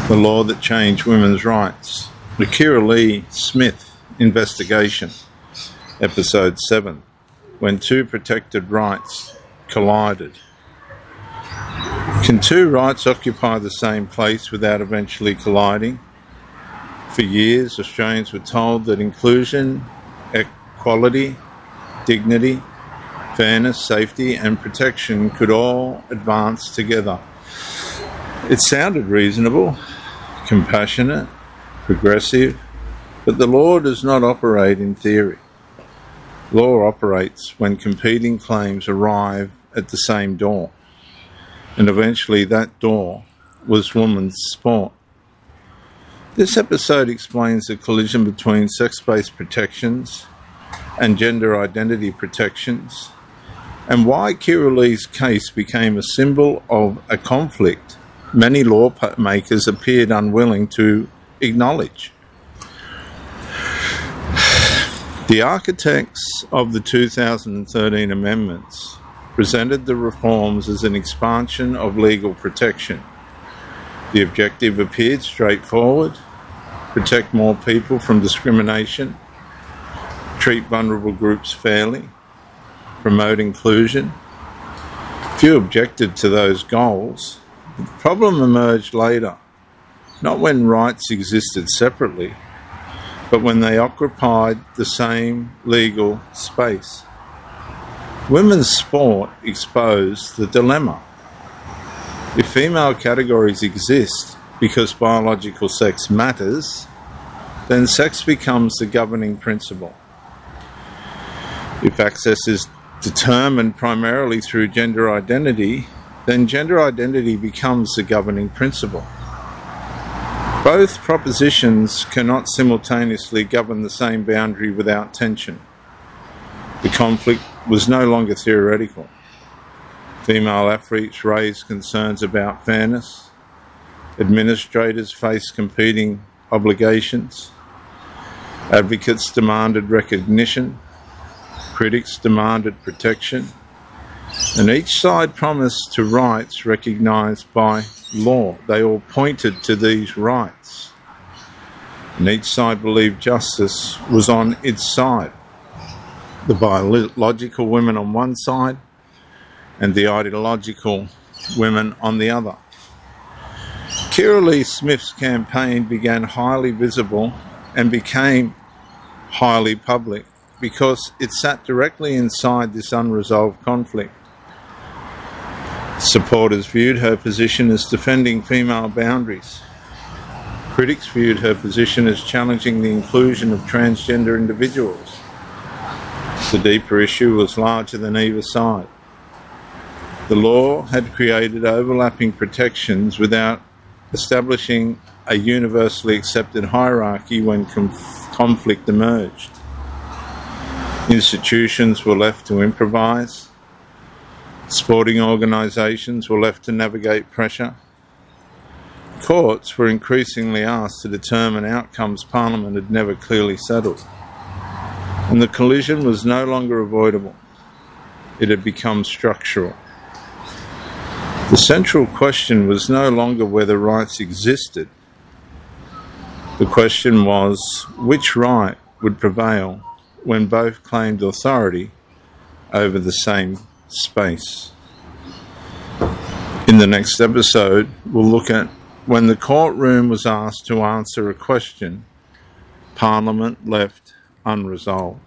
the law that changed women's rights. The Kirralie Smith investigation, Ep.7, when two protected rights collided. Can two rights occupy the same place without eventually colliding? For years, Australians were told that inclusion, equality, dignity, fairness, safety and protection could all advance together. It sounded reasonable, compassionate, progressive, but the law does not operate in theory. Law operates when competing claims arrive at the same door, and eventually that door was women's sport. This episode explains the collision between sex-based protections and gender identity protections, and why Kirralie's case became a symbol of a conflict many lawmakers appeared unwilling to acknowledge. The architects of the 2013 amendments presented the reforms as an expansion of legal protection. The objective appeared straightforward: protect more people from discrimination, treat vulnerable groups fairly, promote inclusion. Few objected to those goals. The problem emerged later, not when rights existed separately, but when they occupied the same legal space. Women's sport exposed the dilemma. If female categories exist because biological sex matters, then sex becomes the governing principle. If access is determined primarily through gender identity, then gender identity becomes the governing principle. Both propositions cannot simultaneously govern the same boundary without tension. The conflict was no longer theoretical. Female athletes raised concerns about fairness. Administrators faced competing obligations. Advocates demanded recognition. Critics demanded protection. And each side promised to rights recognised by law. They all pointed to these rights. And each side believed justice was on its side. The biological women on one side and the ideological women on the other. Kirralie Smith's campaign began highly visible and became highly public because it sat directly inside this unresolved conflict. Supporters viewed her position as defending female boundaries. Critics viewed her position as challenging the inclusion of transgender individuals. The deeper issue was larger than either side. The law had created overlapping protections without establishing a universally accepted hierarchy when conflict emerged. Institutions were left to improvise. Sporting organisations were left to navigate pressure. Courts were increasingly asked to determine outcomes Parliament had never clearly settled. And the collision was no longer avoidable. It had become structural. The central question was no longer whether rights existed. The question was which right would prevail when both claimed authority over the same space. In the next episode, we'll look at when the courtroom was asked to answer a question Parliament left unresolved.